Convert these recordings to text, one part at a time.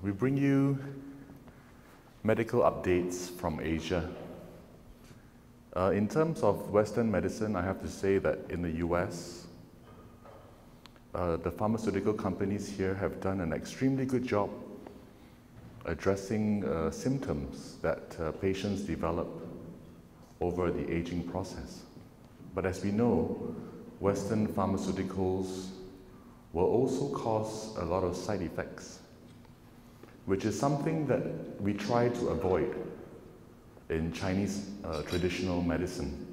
We bring you medical updates from Asia. In terms of Western medicine, I have to say that in the US, the pharmaceutical companies here have done an extremely good job addressing symptoms that patients develop over the aging process. But as we know, Western pharmaceuticals will also cause a lot of side effects, which is something that we try to avoid in Chinese traditional medicine.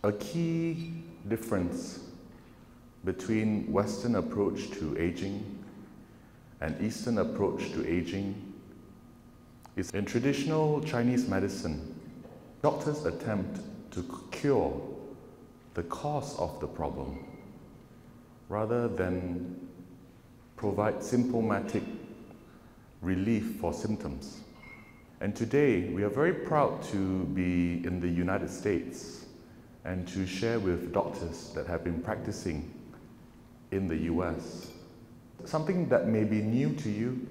A key difference between Western approach to aging and Eastern approach to aging is in traditional Chinese medicine, doctors attempt to cure the cause of the problem rather than provide symptomatic relief for symptoms. And today, we are very proud to be in the United States and to share with doctors that have been practicing in the US. Something that may be new to you,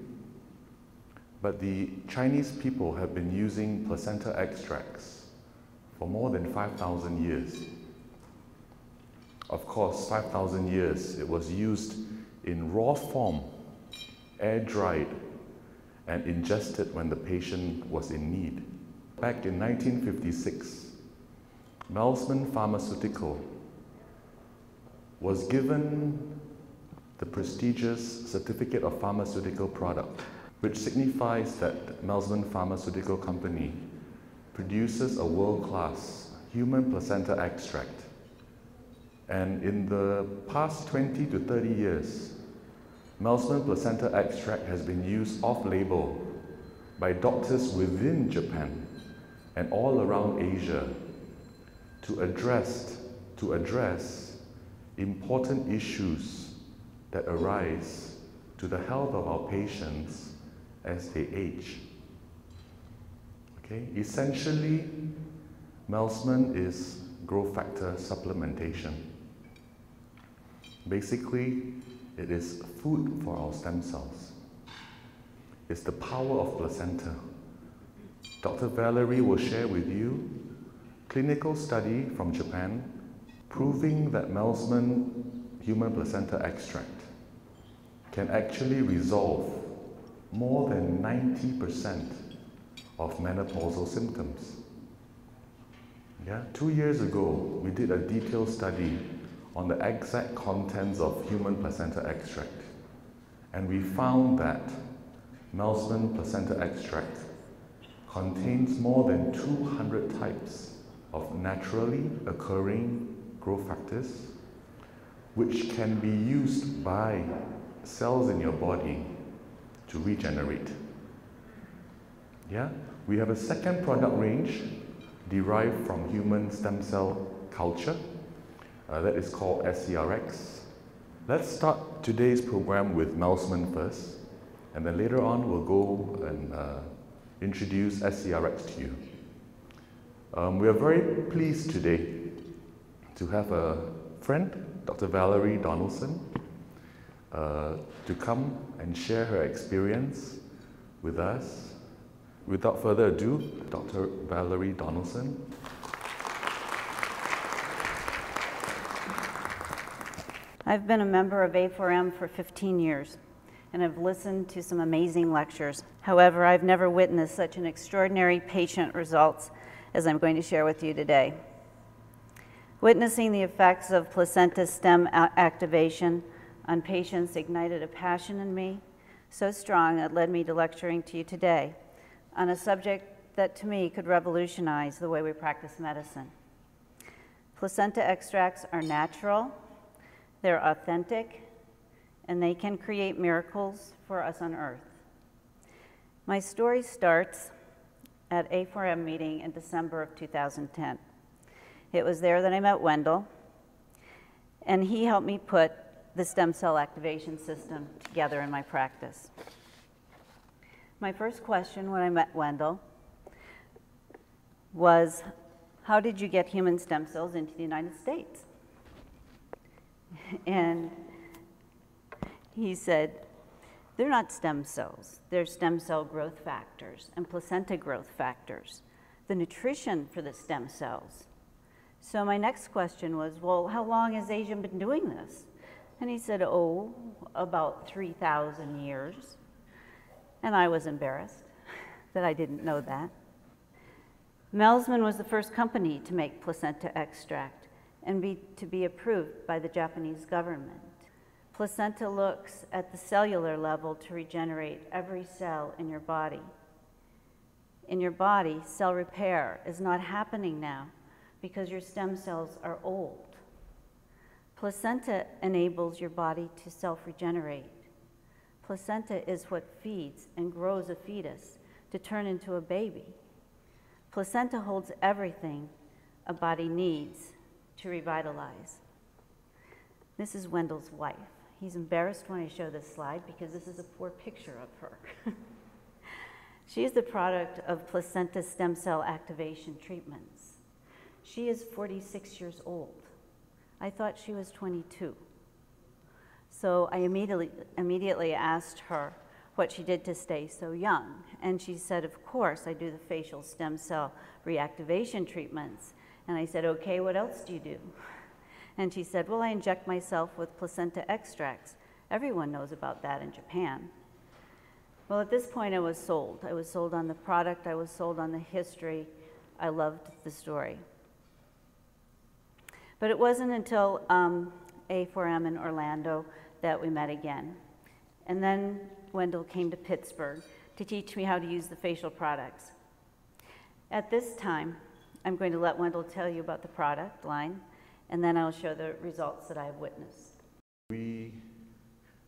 but the Chinese people have been using placenta extracts for more than 5,000 years. Of course, 5,000 years, it was used in raw form, air-dried, and ingested when the patient was in need. Back in 1956, Melsmon Pharmaceutical was given the prestigious Certificate of Pharmaceutical Product, which signifies that Melsmon Pharmaceutical Company produces a world-class human placenta extract. And in the past 20 to 30 years, Melsmon placenta extract has been used off-label by doctors within Japan and all around Asia to address important issues that arise to the health of our patients as they age. Okay? Essentially, Melsmon is growth factor supplementation. Basically, it is food for our stem cells. It's the power of placenta. Dr. Valerie will share with you clinical study from Japan proving that Melsmon human placenta extract can actually resolve more than 90% of menopausal symptoms. Yeah? 2 years ago, we did a detailed study on the exact contents of human placenta extract. And we found that Melsmon placenta extract contains more than 200 types of naturally occurring growth factors, which can be used by cells in your body to regenerate. Yeah? We have a second product range derived from human stem cell culture. That is called SCRx. Let's start today's program with Melsmon first, and then later on we'll go and introduce SCRx to you. We are very pleased today to have a friend, Dr. Valerie Donaldson, to come and share her experience with us. Without further ado, Dr. Valerie Donaldson. I've been a member of A4M for 15 years and have listened to some amazing lectures. However, I've never witnessed such an extraordinary patient results as I'm going to share with you today. Witnessing the effects of placenta stem activation on patients ignited a passion in me so strong it led me to lecturing to you today on a subject that to me could revolutionize the way we practice medicine. Placenta extracts are natural, they're authentic, and they can create miracles for us on earth. My story starts at A4M meeting in December of 2010. It was there that I met Wendell, and he helped me put the stem cell activation system together in my practice. My first question when I met Wendell was, how did you get human stem cells into the United States? And he said, They're not stem cells. They're stem cell growth factors and placenta growth factors, the nutrition for the stem cells. So my next question was, well, how long has Asia been doing this? And he said, oh, about 3,000 years. And I was embarrassed that I didn't know that. Melsmon was the first company to make placenta extract and to be approved by the Japanese government. Placenta looks at the cellular level to regenerate every cell in your body. In your body, cell repair is not happening now because your stem cells are old. Placenta enables your body to self-regenerate. Placenta is what feeds and grows a fetus to turn into a baby. Placenta holds everything a body needs to revitalize. This is Wendell's wife. He's embarrassed when I show this slide because this is a poor picture of her. She is the product of placenta stem cell activation treatments. She is 46 years old. I thought she was 22. So I immediately asked her what she did to stay so young. And she said, of course, I do the facial stem cell reactivation treatments. And I said, okay, what else do you do? And she said, well, I inject myself with placenta extracts. Everyone knows about that in Japan. Well, at this point, I was sold. I was sold on the product. I was sold on the history. I loved the story. But it wasn't until A4M in Orlando that we met again. And then Wendell came to Pittsburgh to teach me how to use the facial products. At this time, I'm going to let Wendell tell you about the product line, and then I'll show the results that I've witnessed. We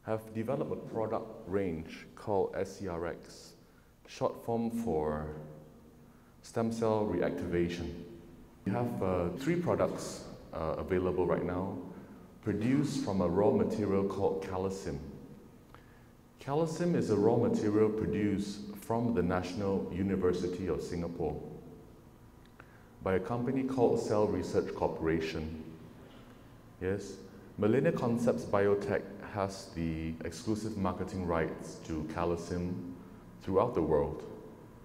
have developed a product range called SCRx, short form for stem cell reactivation. We have 3 products available right now, produced from a raw material called calcium. Calcium is a raw material produced from the National University of Singapore by a company called Cell Research Corporation. Yes, Millennia Concepts Biotech has the exclusive marketing rights to calcium throughout the world.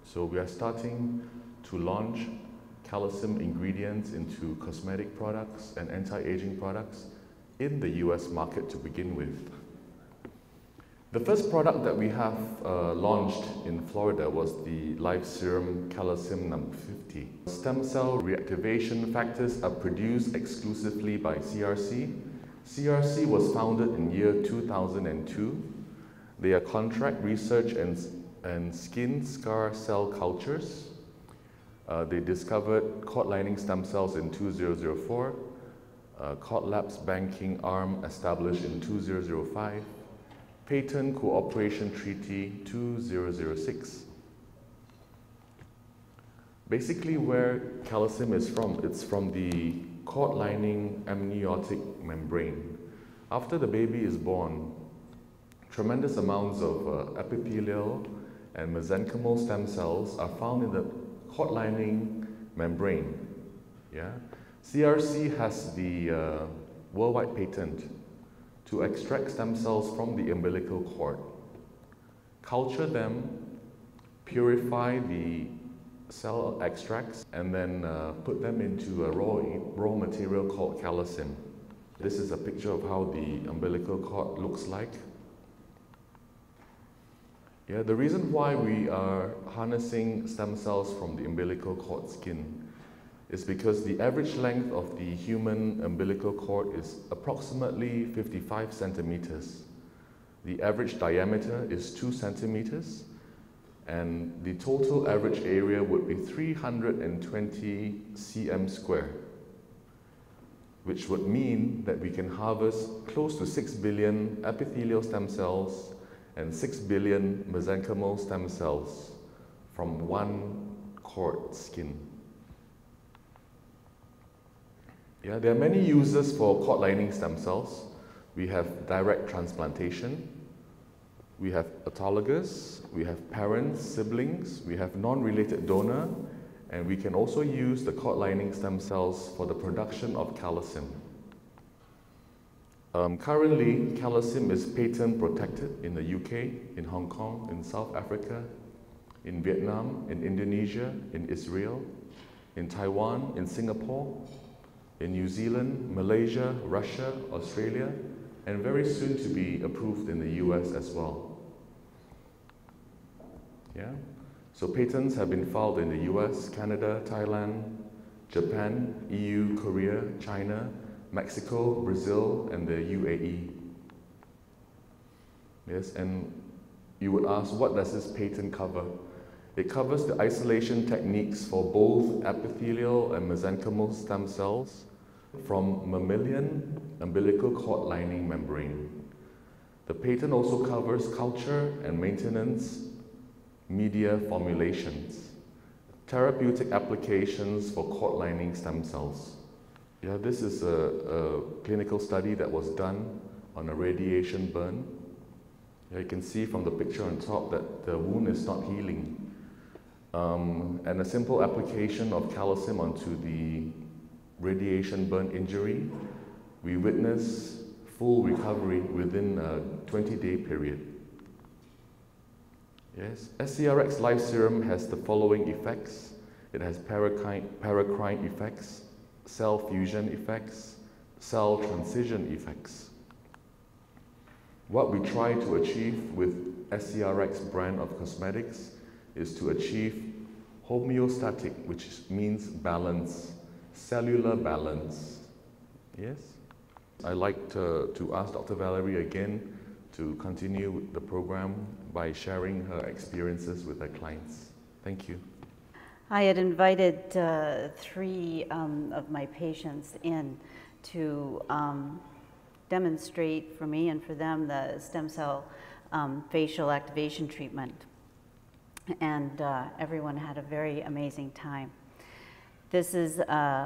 So we are starting to launch calcium ingredients into cosmetic products and anti-aging products in the US market to begin with. The first product that we have launched in Florida was the Life Serum Calcium number 50. Stem cell reactivation factors are produced exclusively by CRC. CRC was founded in year 2002. They are contract research and skin scar cell cultures. They discovered cord lining stem cells in 2004, Cord Labs banking arm established in 2005, Patent Cooperation Treaty 2006. Basically where calcium is from, it's from the cord lining amniotic membrane. After the baby is born, tremendous amounts of epithelial and mesenchymal stem cells are found in the cord lining membrane. Yeah? CRC has the worldwide patent to extract stem cells from the umbilical cord, culture them, purify the cell extracts, and then put them into a raw material called calcium. This is a picture of how the umbilical cord looks like. Yeah, the reason why we are harnessing stem cells from the umbilical cord skin is because the average length of the human umbilical cord is approximately 55 centimeters. The average diameter is 2 centimeters, and the total average area would be 320 cm square, which would mean that we can harvest close to 6 billion epithelial stem cells and 6 billion mesenchymal stem cells from one cord skin. Yeah, there are many uses for cord lining stem cells. We have direct transplantation, we have autologous, we have parents, siblings, we have non-related donor, and we can also use the cord lining stem cells for the production of calcium. Currently, calcium is patent protected in the UK, in Hong Kong, in South Africa, in Vietnam, in Indonesia, in Israel, in Taiwan, in Singapore, in New Zealand, Malaysia, Russia, Australia, and very soon to be approved in the US as well. Yeah? So patents have been filed in the US, Canada, Thailand, Japan, EU, Korea, China, Mexico, Brazil, and the UAE. Yes, and you would ask, what does this patent cover? It covers the isolation techniques for both epithelial and mesenchymal stem cells from mammalian umbilical cord lining membrane. The patent also covers culture and maintenance media formulations, therapeutic applications for cord lining stem cells. Yeah, this is a clinical study that was done on a radiation burn. Yeah, you can see from the picture on top that the wound is not healing. And a simple application of calcium onto the radiation burn injury, we witness full recovery within a 20-day period. Yes, SCRx Life Serum has the following effects. It has paracrine effects, cell fusion effects, cell transition effects. What we try to achieve with SCRx brand of cosmetics is to achieve homeostatic, which means balance, cellular balance. Yes? I'd like to ask Dr. Valerie again to continue the program by sharing her experiences with her clients. Thank you. I had invited 3 of my patients in to demonstrate for me and for them the stem cell facial activation treatment. And everyone had a very amazing time. This is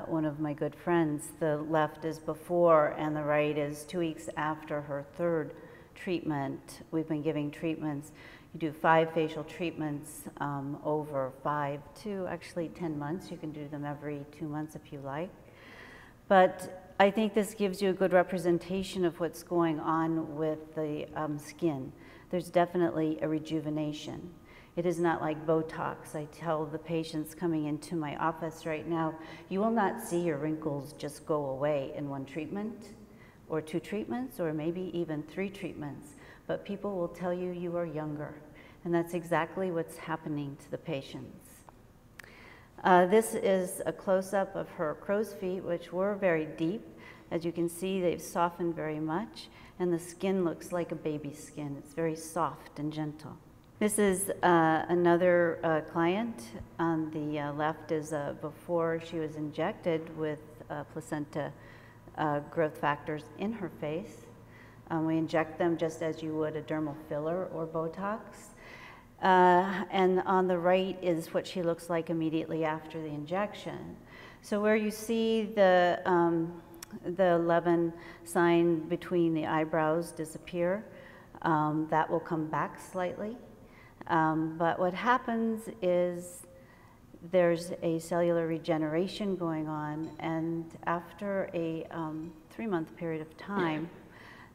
one of my good friends. The left is before and the right is 2 weeks after her 3rd treatment. We've been giving treatments. You do 5 facial treatments over 5 to actually 10 months. You can do them every 2 months if you like. But I think this gives you a good representation of what's going on with the skin. There's definitely a rejuvenation. It is not like Botox. I tell the patients coming into my office right now, you will not see your wrinkles just go away in 1 treatment, or 2 treatments, or maybe even 3 treatments. But people will tell you you are younger. And that's exactly what's happening to the patients. This is a close-up of her crow's feet, which were very deep. As you can see, they've softened very much, and the skin looks like a baby's skin. It's very soft and gentle. This is another client. On the left is before she was injected with placenta growth factors in her face. We inject them just as you would a dermal filler or Botox. And on the right is what she looks like immediately after the injection. So where you see the Levin sign between the eyebrows disappear, that will come back slightly. But what happens is there's a cellular regeneration going on, and after a 3-month period of time,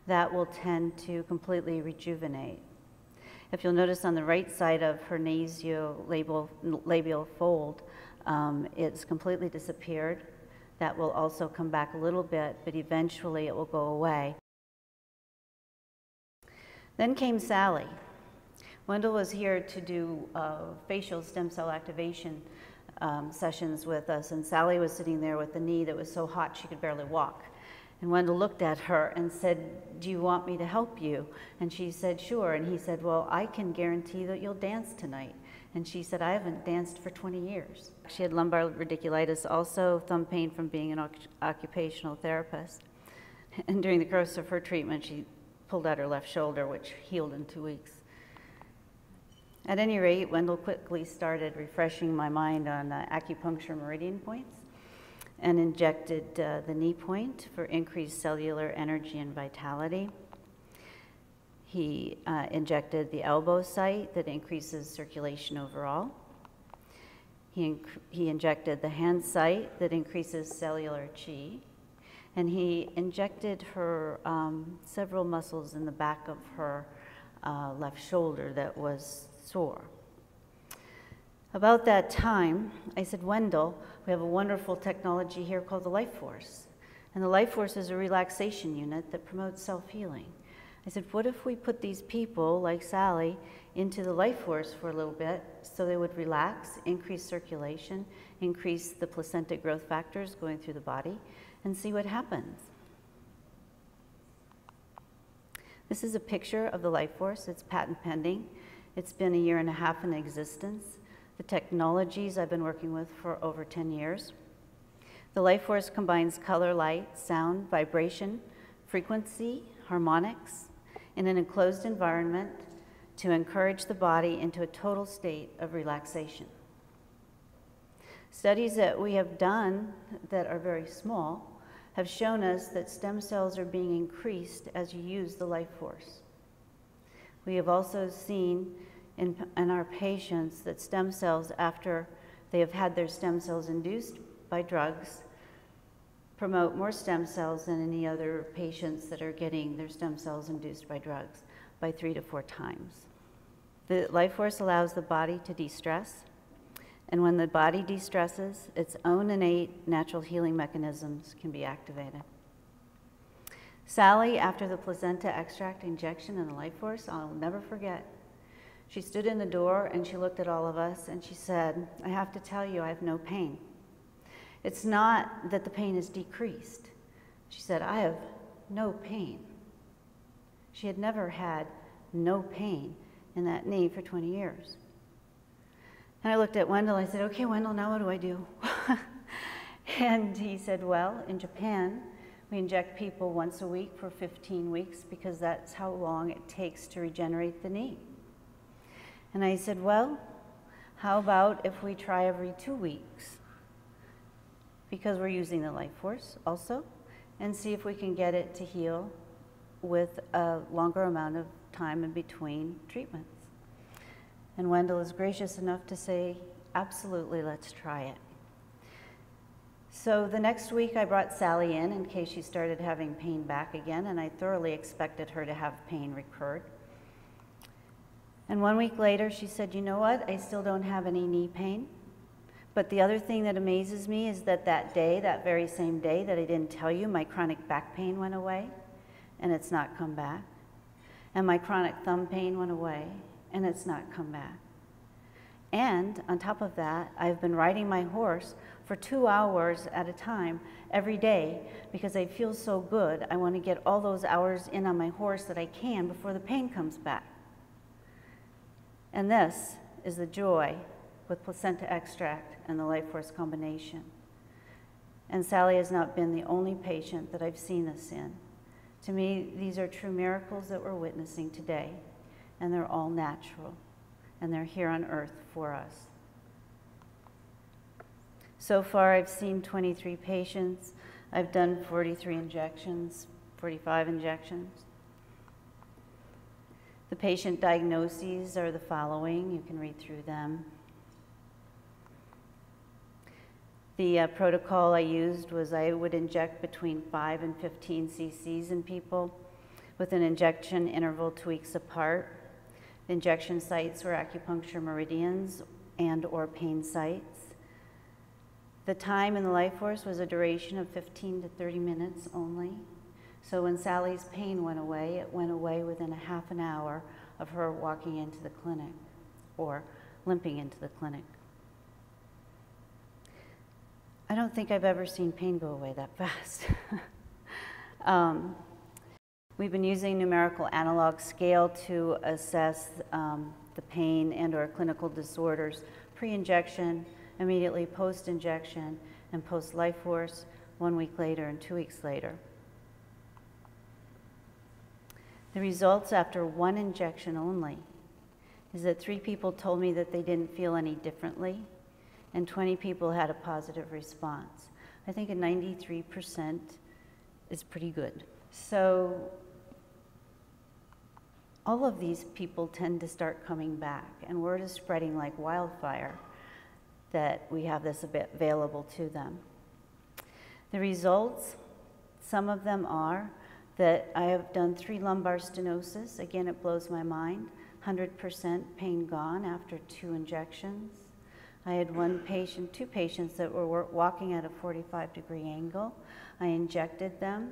that will tend to completely rejuvenate. If you'll notice on the right side of her nasolabial fold, it's completely disappeared. That will also come back a little bit, but eventually it will go away. Then came Sally. Wendell was here to do facial stem cell activation sessions with us, and Sally was sitting there with the knee that was so hot she could barely walk. And Wendell looked at her and said, "Do you want me to help you?" And she said, "Sure." And he said, "Well, I can guarantee that you'll dance tonight." And she said, "I haven't danced for 20 years. She had lumbar radiculitis, also thumb pain from being an occupational therapist. And during the course of her treatment, she pulled out her left shoulder, which healed in 2 weeks. At any rate, Wendell quickly started refreshing my mind on acupuncture meridian points and injected the knee point for increased cellular energy and vitality. He injected the elbow site that increases circulation overall. He injected the hand site that increases cellular chi. And he injected her several muscles in the back of her left shoulder that was sore. About that time, I said, Wendell, we have a wonderful technology here called the Life Force. And the Life Force is a relaxation unit that promotes self-healing. I said, what if we put these people, like Sally, into the Life Force for a little bit so they would relax, increase circulation, increase the placentic growth factors going through the body, and see what happens. This is a picture of the Life Force. It's patent pending. It's been 1.5 years in existence. The technologies I've been working with for over 10 years. The Life Force combines color, light, sound, vibration, frequency, harmonics in an enclosed environment to encourage the body into a total state of relaxation. Studies that we have done that are very small have shown us that stem cells are being increased as you use the Life Force. We have also seen in our patients that stem cells, after they have had their stem cells induced by drugs, promote more stem cells than any other patients that are getting their stem cells induced by drugs by 3 to 4 times. The Life Force allows the body to de-stress, and when the body de-stresses, its own innate natural healing mechanisms can be activated. Sally, after the placenta extract injection in the Life Force, I'll never forget. She stood in the door and she looked at all of us and she said, I have to tell you, I have no pain. It's not that the pain is decreased. She said, I have no pain. She had never had no pain in that knee for 20 years. And I looked at Wendell, I said, okay, Wendell, now what do I do? And he said, well, in Japan, we inject people once a week for 15 weeks because that's how long it takes to regenerate the knee. And I said, well, how about if we try every 2 weeks? Because we're using the Life Force also, and see if we can get it to heal with a longer amount of time in between treatments. And Wendell is gracious enough to say, absolutely, let's try it. So the next week I brought Sally in case she started having pain back again, and I thoroughly expected her to have pain recurred. And 1 week later she said, you know what, I still don't have any knee pain. But the other thing that amazes me is that that day, that very same day that I didn't tell you, my chronic back pain went away, and it's not come back. And my chronic thumb pain went away, and it's not come back. And on top of that, I've been riding my horse for 2 hours at a time every day because I feel so good. I want to get all those hours in on my horse that I can before the pain comes back. And this is the joy with placenta extract and the Life Force combination. And Sally has not been the only patient that I've seen this in. To me, these are true miracles that we're witnessing today, and they're all natural, and they're here on earth for us. So far, I've seen 23 patients. I've done 43 injections, 45 injections. The patient diagnoses are the following. You can read through them. The protocol I used was I would inject between 5 and 15 cc's in people with an injection interval 2 weeks apart. The injection sites were acupuncture meridians and or pain sites. The time in the Life Force was a duration of 15 to 30 minutes only. So when Sally's pain went away, it went away within a half an hour of her walking into the clinic or limping into the clinic. I don't think I've ever seen pain go away that fast. We've been using numerical analog scale to assess the pain and or clinical disorders pre-injection, immediately post-injection, and post-Life Force 1 week later and 2 weeks later. The results after 1 injection only is that 3 people told me that they didn't feel any differently, and 20 people had a positive response. I think a 93% is pretty good. So all of these people tend to start coming back, and word is spreading like wildfire that we have this available to them. The results Some of them are that I have done 3 lumbar stenosis. Again, it blows my mind. 100% pain gone after 2 injections. I had 2 patients that were walking at a 45-degree angle. I injected them,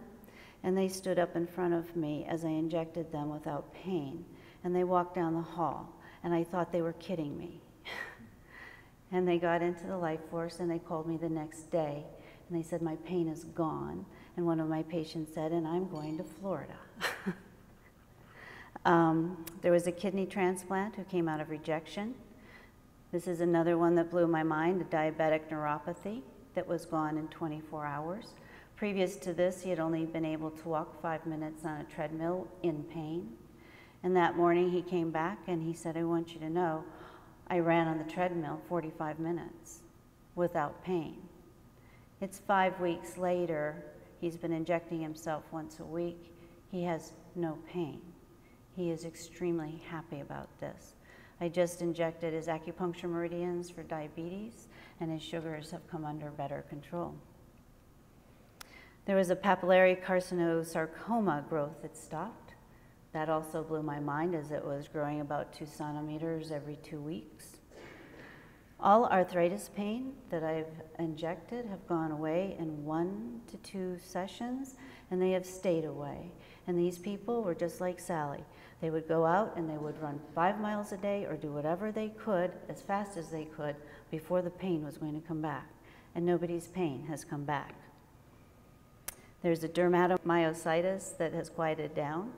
and they stood up in front of me as I injected them without pain. And they walked down the hall, and I thought they were kidding me. And they got into the Life Force, and they called me the next day, and they said, my pain is gone. And one of my patients said, and I'm going to Florida. There was a kidney transplant who came out of rejection. This is another one that blew my mind, a diabetic neuropathy that was gone in 24 hours. Previous to this, he had only been able to walk 5 minutes on a treadmill in pain. And that morning he came back and he said, I want you to know, I ran on the treadmill 45 minutes without pain. It's 5 weeks later. He's been injecting himself once a week. He has no pain. He is extremely happy about this. I just injected his acupuncture meridians for diabetes, and his sugars have come under better control. There was a papillary carcinosarcoma growth that stopped. That also blew my mind, as it was growing about 2 centimeters every 2 weeks. All arthritis pain that I've injected have gone away in 1 to 2 sessions, and they have stayed away. And these people were just like Sally. They would go out and they would run 5 miles a day or do whatever they could as fast as they could before the pain was going to come back. And nobody's pain has come back. There's a dermatomyositis that has quieted down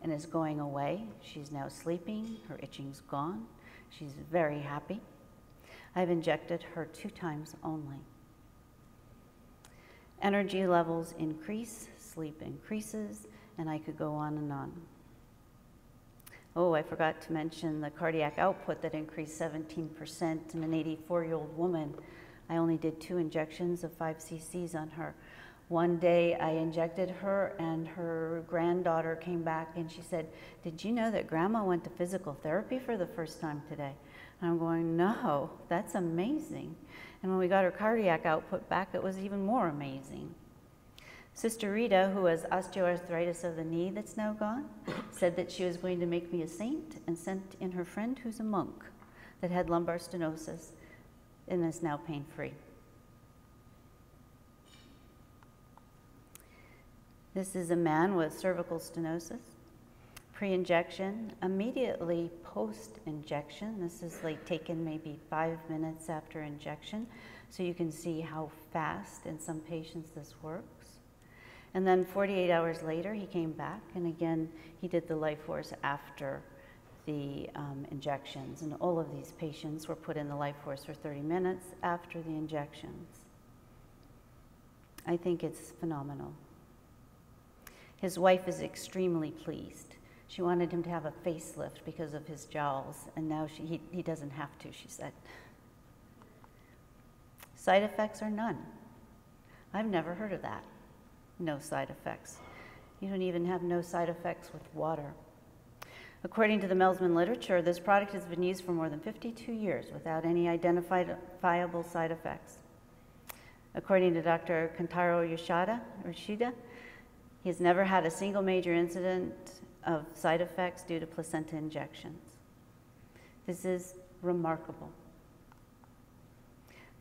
and is going away. She's now sleeping. Her itching's gone. She's very happy. I've injected her 2 times only. Energy levels increase, sleep increases, and I could go on and on. Oh, I forgot to mention the cardiac output that increased 17% in an 84-year-old woman. I only did 2 injections of 5 cc's on her. One day I injected her and her granddaughter came back and she said, did you know that Grandma went to physical therapy for the first time today? And I'm going, no, that's amazing. And when we got her cardiac output back, it was even more amazing. Sister Rita, who has osteoarthritis of the knee that's now gone, said that she was going to make me a saint and sent in her friend who's a monk that had lumbar stenosis and is now pain-free. This is a man with cervical stenosis, pre-injection, immediately post-injection. This is like taken maybe 5 minutes after injection, so you can see how fast in some patients this works. And then 48 hours later, he came back, and again, he did the Life Force after the injections. And all of these patients were put in the Life Force for 30 minutes after the injections. I think it's phenomenal. His wife is extremely pleased. She wanted him to have a facelift because of his jowls, and now he doesn't have to, she said. Side effects are none. I've never heard of that. No side effects. You don't even have no side effects with water. According to the Melsmon literature, this product has been used for more than 52 years without any identifiable side effects. According to Dr. Kantaro Yoshida, he has never had a single major incident of side effects due to placenta injections. This is remarkable.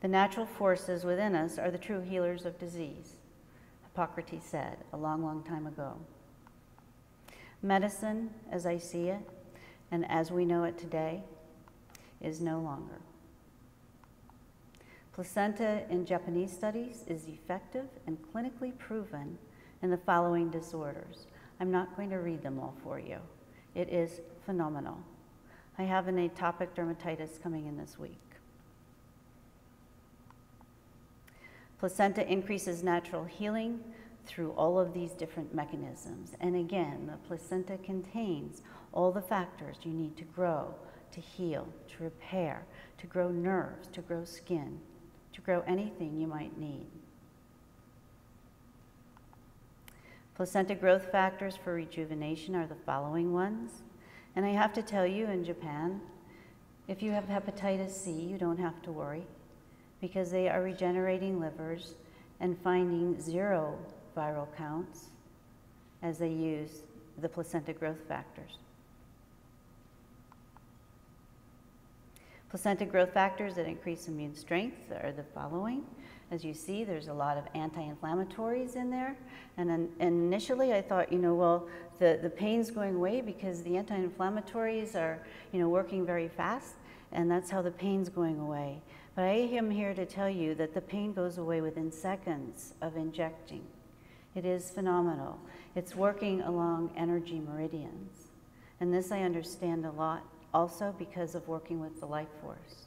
The natural forces within us are the true healers of disease, Hippocrates said a long, long time ago. Medicine, as I see it, and as we know it today, is no longer. Placenta in Japanese studies is effective and clinically proven in the following disorders. I'm not going to read them all for you. It is phenomenal. I have an atopic dermatitis coming in this week. Placenta increases natural healing through all of these different mechanisms. And again, the placenta contains all the factors you need to grow, to heal, to repair, to grow nerves, to grow skin, to grow anything you might need. Placenta growth factors for rejuvenation are the following ones. And I have to tell you, in Japan, if you have hepatitis C, you don't have to worry, because they are regenerating livers and finding 0 viral counts as they use the placenta growth factors. Placenta growth factors that increase immune strength are the following. As you see, there's a lot of anti-inflammatories in there. And initially I thought, well, the pain's going away because the anti-inflammatories are, working very fast, and that's how the pain's going away. But I am here to tell you that the pain goes away within seconds of injecting. It is phenomenal. It's working along energy meridians. And this I understand a lot also because of working with the life force.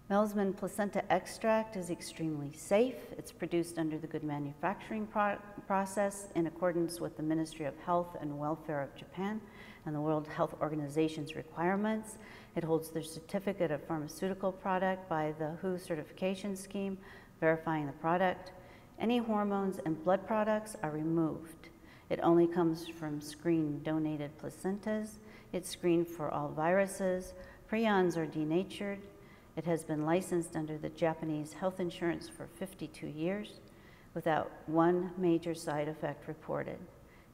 Melsmon placenta extract is extremely safe. It's produced under the good manufacturing process in accordance with the Ministry of Health and Welfare of Japan and the World Health Organization's requirements. It holds the certificate of pharmaceutical product by the WHO certification scheme, verifying the product. Any hormones and blood products are removed. It only comes from screened donated placentas. It's screened for all viruses. Prions are denatured. It has been licensed under the Japanese health insurance for 52 years without one major side effect reported.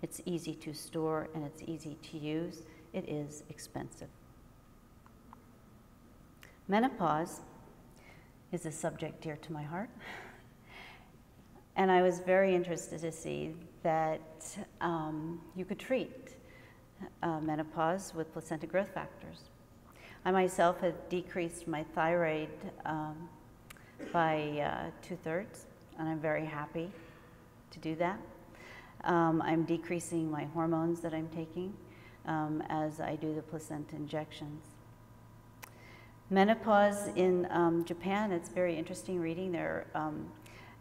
It's easy to store and it's easy to use. It is expensive. Menopause is a subject dear to my heart. And I was very interested to see that you could treat menopause with placenta growth factors. I myself have decreased my thyroid by 2/3, and I'm very happy to do that. I'm decreasing my hormones that I'm taking as I do the placenta injections. Menopause in Japan, it's very interesting reading their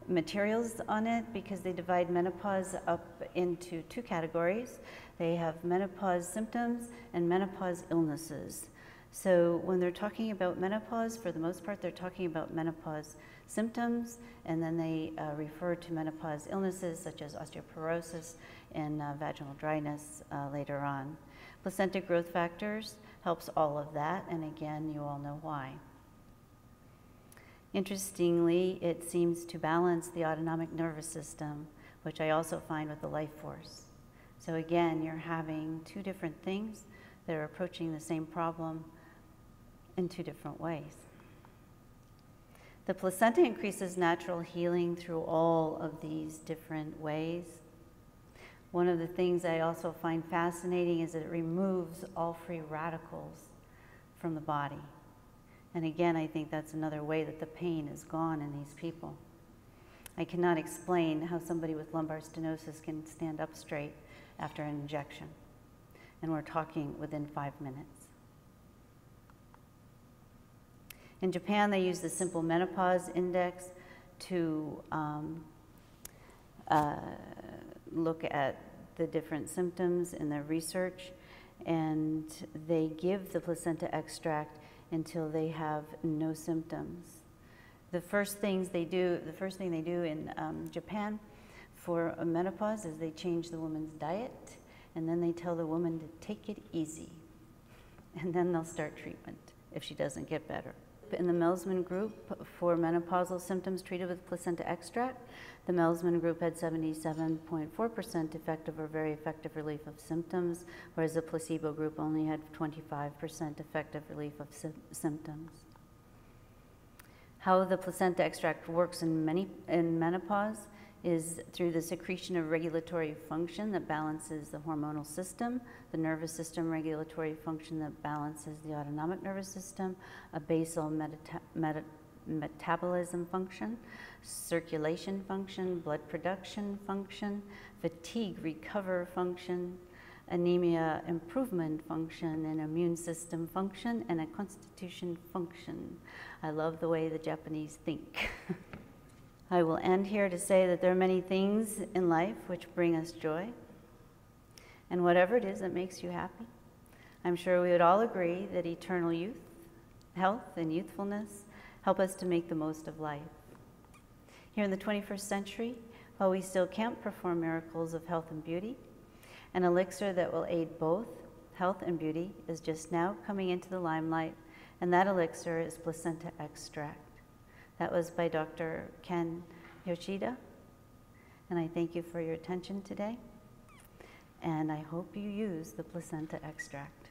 materials on it because they divide menopause up into two categories. They have menopause symptoms and menopause illnesses. So when they're talking about menopause, for the most part, they're talking about menopause symptoms, and then they refer to menopause illnesses such as osteoporosis and vaginal dryness later on. Placenta growth factors helps all of that, and again, you all know why. Interestingly, it seems to balance the autonomic nervous system, which I also find with the life force. So again, you're having two different things that are approaching the same problem in two different ways. The placenta increases natural healing through all of these different ways. One of the things I also find fascinating is that it removes all free radicals from the body. And again, I think that's another way that the pain is gone in these people. I cannot explain how somebody with lumbar stenosis can stand up straight after an injection. And we're talking within 5 minutes. In Japan, they use the simple menopause index to look at the different symptoms in their research, and they give the placenta extract until they have no symptoms. The first thing they do in Japan for menopause is they change the woman's diet, and then they tell the woman to take it easy, and then they'll start treatment if she doesn't get better. In the Melsmon group for menopausal symptoms treated with placenta extract, the Melsmon group had 77.4% effective or very effective relief of symptoms, whereas the placebo group only had 25% effective relief of symptoms. How the placenta extract works in menopause is through the secretion of regulatory function that balances the hormonal system, the nervous system regulatory function that balances the autonomic nervous system, a basal metabolism function, circulation function, blood production function, fatigue recover function, anemia improvement function, and immune system function, and a constitution function. I love the way the Japanese think. I will end here to say that there are many things in life which bring us joy, and whatever it is that makes you happy, I'm sure we would all agree that eternal youth, health, and youthfulness help us to make the most of life. Here in the 21st century, while we still can't perform miracles of health and beauty, an elixir that will aid both health and beauty is just now coming into the limelight, and that elixir is placenta extract. That was by Dr. Ken Yoshida, and I thank you for your attention today, and I hope you use the placenta extract.